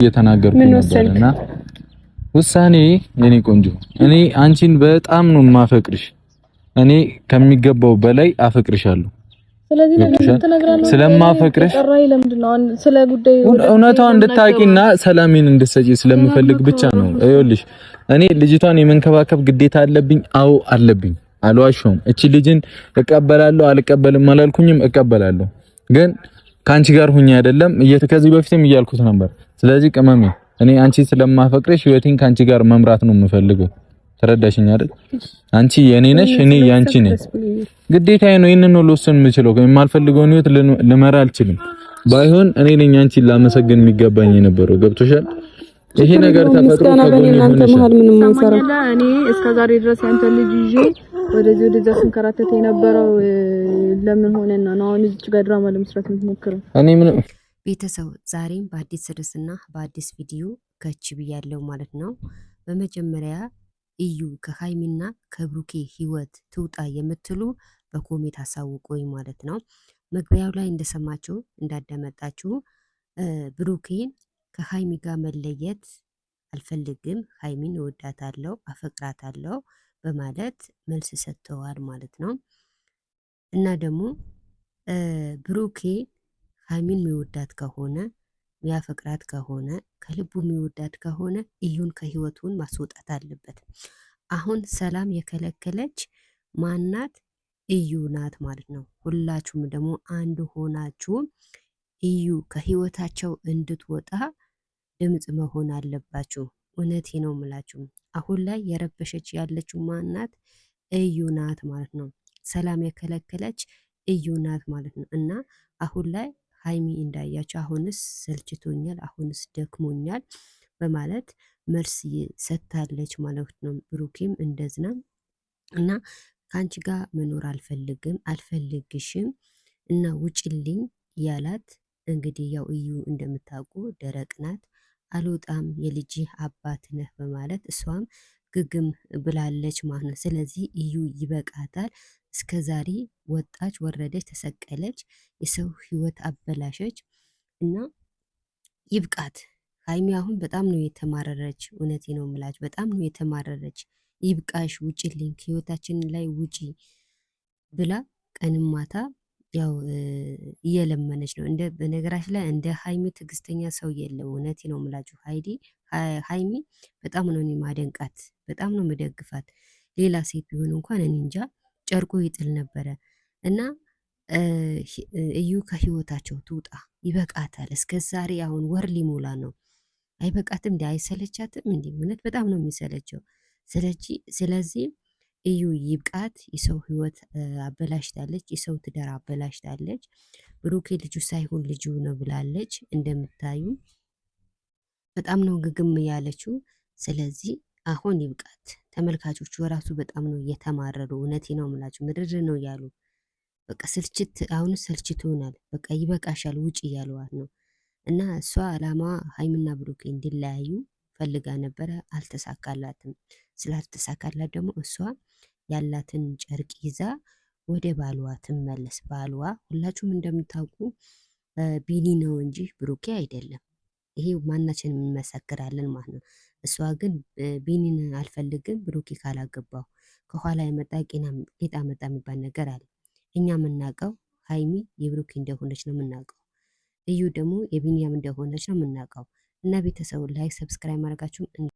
እየተናገርኩ ነበርና ውሳኔ የኔ ቆንጆ እኔ አንቺን በጣም ነው ማፈቅርሽ። እኔ ከሚገባው በላይ አፈቅርሻለሁ። ስለዚህ ስለማፈቅርሽ ስለ ጉዳዩ እውነታውን እንድታቂና ሰላሜን እንድትሰጪ ስለምፈልግ ብቻ ነው። ይኸውልሽ እኔ ልጅቷን የመንከባከብ ግዴታ አለብኝ። አዎ አለብኝ፣ አልዋሽም። እቺ ልጅን እቀበላለሁ አልቀበልም አላልኩኝም፣ እቀበላለሁ። ግን ካንቺ ጋር ሁኚ አይደለም ከዚህ በፊትም እያልኩት ነበር። ስለዚህ ቅመሜ እኔ አንቺ ስለማፈቅርሽ ህይወቴን ካንቺ ጋር መምራት ነው የምፈልገው። ተረዳሽኝ አይደል? አንቺ የኔ ነሽ፣ እኔ ያንቺ ነኝ። ግዴታዬ ነው። ይሄንን ነው ልወስን የምችለው። የማልፈልገውን ህይወት ልመራ አልችልም። ባይሆን እኔ ነኝ አንቺን ላመሰግን የሚገባኝ የነበረው። ገብቶሻል? ይሄ ነገር ተፈጥሮ ከጎን ይሆንሻል። እኔ እስከዛሬ ድረስ ያንተ ልጅ ይዤ ወደዛ ስንከራተት የነበረው ለምን ሆነና ነው አሁን እዚህ ጋር ድራማ ለመስራት የምትሞክረው? እኔ ምን ቤተሰብ ዛሬም በአዲስ ርዕስና በአዲስ ቪዲዮ ከች ብያለሁ ማለት ነው። በመጀመሪያ እዩ ከሃይሚና ከብሩኬ ህይወት ትውጣ የምትሉ በኮሜንት አሳውቁኝ ማለት ነው። መግቢያው ላይ እንደሰማችሁ እንዳዳመጣችሁ ብሩኬን ከሃይሚ ጋር መለየት አልፈልግም፣ ሃይሚን እወዳታለሁ፣ አፈቅራታለሁ በማለት መልስ ሰጥተዋል ማለት ነው። እና ደግሞ ብሩኬ ሃይሚን የሚወዳት ከሆነ የሚያፈቅራት ከሆነ ከልቡ የሚወዳት ከሆነ እዩን ከህይወቱን ማስወጣት አለበት። አሁን ሰላም የከለከለች ማናት? እዩ ናት ማለት ነው። ሁላችሁም ደግሞ አንድ ሆናችሁ እዩ ከህይወታቸው እንድትወጣ ድምጽ መሆን አለባችሁ። እውነቴ ነው የምላችሁ። አሁን ላይ የረበሸች ያለችው ማናት? እዩ ናት ማለት ነው። ሰላም የከለከለች እዩ ናት ማለት ነው። እና አሁን ላይ ሃይሚ እንዳያቸው አሁንስ ሰልችቶኛል፣ አሁንስ ደክሞኛል በማለት መልስ ሰጥታለች ማለት ነው። ብሩኬም እንደዝና እና ከአንቺ ጋር መኖር አልፈልግም፣ አልፈልግሽም እና ውጭልኝ ያላት እንግዲህ ያው እዩ እንደምታውቁ ደረቅ ናት። አልወጣም የልጅ አባት ነህ በማለት እሷም ግግም ብላለች ማለት ነው። ስለዚህ እዩ ይበቃታል። እስከ ዛሬ ወጣች፣ ወረደች፣ ተሰቀለች፣ የሰው ህይወት አበላሸች እና ይብቃት። ሃይሚ አሁን በጣም ነው የተማረረች። እውነቴ ነው የምላችሁ በጣም ነው የተማረረች። ይብቃሽ፣ ውጪልኝ፣ ህይወታችን ላይ ውጪ ብላ ቀንም ማታ ያው እየለመነች ነው። በነገራችን ላይ እንደ ሃይሚ ትዕግስተኛ ሰው የለም። እውነቴ ነው የምላችሁ ሃይሚ በጣም ነው እኔ ማደንቃት፣ በጣም ነው መደግፋት። ሌላ ሴት ቢሆን እንኳን እኔ እንጃ ጨርቆ ይጥል ነበረ። እና እዩ ከህይወታቸው ትውጣ፣ ይበቃታል። እስከ ዛሬ አሁን ወር ሊሞላ ነው። አይበቃትም እንዴ? አይሰለቻትም እንዴ? እውነት በጣም ነው የሚሰለቸው። ስለዚህ እዩ ይብቃት። የሰው ህይወት አበላሽታለች፣ የሰው ትዳር አበላሽታለች። ብሩኬ ልጁ ሳይሆን ልጁ ነው ብላለች። እንደምታዩ በጣም ነው ግግም ያለችው። ስለዚህ አሁን ይብቃት። ተመልካቾቹ ራሱ በጣም ነው የተማረሩ። እውነቴ ነው የምላችሁ ምድር ነው ያሉ። በቃ ስልችት፣ አሁን ሰልችቶናል፣ በቃ ይበቃሻል፣ ውጭ እያለዋት ነው። እና እሷ አላማ ሃይሚና ብሩኬ እንዲለያዩ ፈልጋ ነበረ፣ አልተሳካላትም። ስላልተሳካላት ደግሞ እሷ ያላትን ጨርቅ ይዛ ወደ ባልዋ ትመለስ። ባልዋ ሁላችሁም እንደምታውቁ ቢኒ ነው እንጂ ብሩኬ አይደለም። ይሄ ማናችን እንመሰክራለን ማለት ነው። እሷ ግን ቢኒን አልፈልግም ብሩኬ ካላገባው ከኋላ የመጣ ጌጣ መጣ የሚባል ነገር አለ። እኛ የምናውቀው ሃይሚ የብሩኬ እንደሆነች ነው የምናውቀው። እዩ ደግሞ የቢኒያም እንደሆነች ነው የምናውቀው። እና ቤተሰቡ ላይ ሰብስክራይብ ማድረጋችሁም